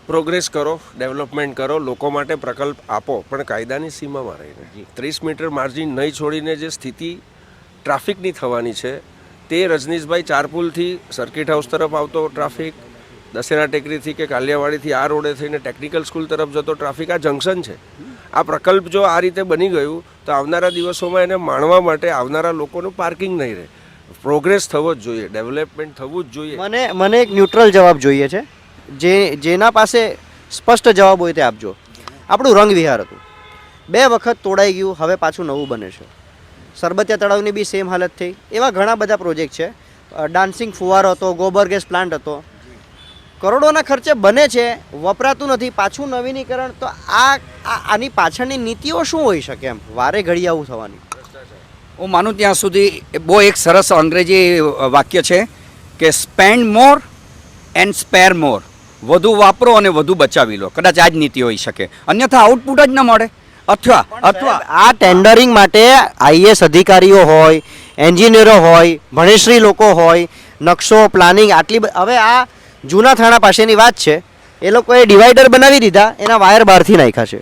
Progress કરો, development કરો, લોકો માટે પ્રકલ્પ આપો, પણ કાયદાની સીમામાં રહીને. 30 મીટર માર્જિન નહીં છોડીને જે સ્થિતિ ટ્રાફિકની થવાની છે તે રજનીશભાઈ ચારપુલથી સર્કિટ હાઉસ તરફ આવતો ટ્રાફિક, દશેરા ટેકરીથી કે કાલિયાવાડીથી આ રોડે થઈને ટેકનિકલ સ્કૂલ તરફ જતો ટ્રાફિક આ જંકશન છે. આ પ્રકલ્પ જો આ રીતે બની ગયું તો આવનારા દિવસોમાં એને માણવા માટે આવનારા લોકોનું પાર્કિંગ નહીં રહે. પ્રોગ્રેસ થવો જ જોઈએ, ડેવલપમેન્ટ થવું જ જોઈએ. મને એક ન્યુટ્રલ જવાબ જોઈએ છે, જેના પાસે સ્પષ્ટ જવાબ હોય તે આપજો. આપણું રંગ વિહાર હતું, 2 વખત તોડાઈ ગયું, હવે પાછું નવું બને છે. સરબતિયા તળાવની બી સેમ હાલત થઈ. એવા ઘણા બધા પ્રોજેક્ટ છે. ડાન્સિંગ ફુવારો હતો, ગોબર ગેસ પ્લાન્ટ હતો, કરોડોના ખર્ચે બને છે, વપરાતું નથી, પાછું નવીનીકરણ. તો આની પાછળની નીતિઓ શું હોઈ શકે? એમ વારે ઘડી આવું થવાની. હું માનું ત્યાં સુધી બહુ એક સરસ અંગ્રેજી વાક્ય છે કે સ્પેન્ડ મોર એન્ડ સ્પેર મોર. વધુ વાપરો અને વધુ બચાવી લો. કદાચ આ જ નીતિ હોઈ શકે, અન્યથા આઉટપુટ જ ન મળે. અથવા આ ટેન્ડરિંગ માટે આઈએસ અધિકારીઓ હોય, એન્જિનિયરો હોય, ભણેશ્રી લોકો હોય, નકશો પ્લાનિંગ હવે આ જૂના થાણા પાસેની વાત છે, એ લોકોએ ડિવાઈડર બનાવી દીધા, એના વાયર બહારથી નાખ્યા છે,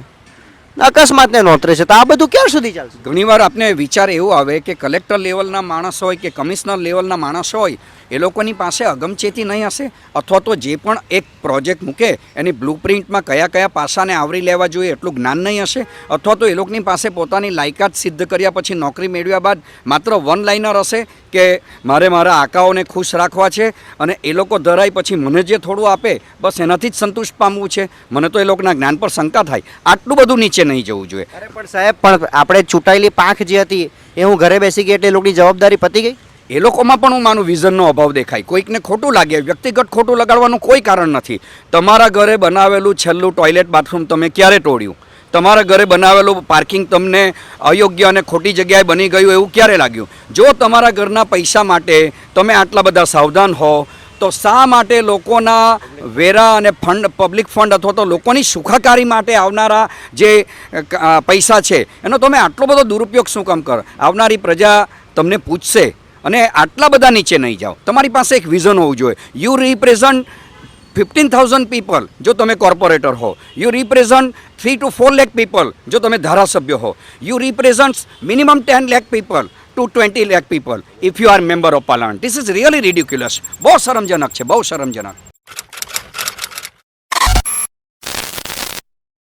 અકસ્માતને નોતરે છે. તો આ બધું ક્યાં સુધી ચાલશે? ઘણીવાર આપને વિચાર એવો આવે કે કલેક્ટર લેવલના માણસ હોય કે કમિશનર લેવલના માણસ હોય, એ લોકોની પાસે અગમચેતી નહીં હશે, અથવા તો જે પણ એક પ્રોજેક્ટ મૂકે એની બ્લુપ્રિન્ટમાં કયા કયા પાસાને આવરી લેવા જોઈએ એટલું જ્ઞાન નહીં હશે, અથવા તો એ લોકોની પાસે પોતાની લાયકાત સિદ્ધ કર્યા પછી નોકરી મેળવ્યા બાદ માત્ર વન લાઇનર હશે કે મારે મારા આકાઓને ખુશ રાખવા છે અને એ લોકો ધરાય પછી મને જે થોડું આપે બસ એનાથી જ સંતુષ્ટ પામવું છે. મને તો એ લોકોના જ્ઞાન પર શંકા થાય. આટલું બધું નીચે નહીં જવું જોઈએ. અરે પણ સાહેબ, પણ આપણે ચૂંટાયેલી પાંખ જે હતી એ હું ઘરે બેસી ગઈ એટલે એ લોકોની જવાબદારી પતી ગઈ. એ લોકોમાં પણ હું માનું વિઝનનો અભાવ દેખાય. કોઈકને ખોટું લાગે, વ્યક્તિગત ખોટું લગાડવાનું કોઈ કારણ નથી. તમારા ઘરે બનાવેલું છેલ્લું ટોયલેટ બાથરૂમ તમે ક્યારે તોડ્યું? તમારા ઘરે બનાવેલું પાર્કિંગ તમને અયોગ્ય અને ખોટી જગ્યાએ બની ગયું એવું ક્યારે લાગ્યું? જો તમારા ઘરના પૈસા માટે તમે આટલા બધા સાવધાન હો તો શા માટે લોકોના વેરા અને ફંડ, પબ્લિક ફંડ અથવા તો લોકોની સુખાકારી માટે આવનારા જે પૈસા છે એનો તમે આટલો બધો દુરુપયોગ શું કામ કરો? આવનારી પ્રજા તમને પૂછશે અને આટલા બધા નીચે નહીં જાઓ. તમારી પાસે એક વિઝન હોવું જોઈએ. યુ રિપ્રેઝન્ટ 15,000 પીપલ જો તમે કોર્પોરેટર હો. You represent 3 to 4 lakh people જો તમે ધારાસભ્ય હો. You represent minimum 10 lakh people to 20 lakh people if you are member of parliament. This is really ridiculous. બહુ શરમજનક છે, બહુ શરમજનક.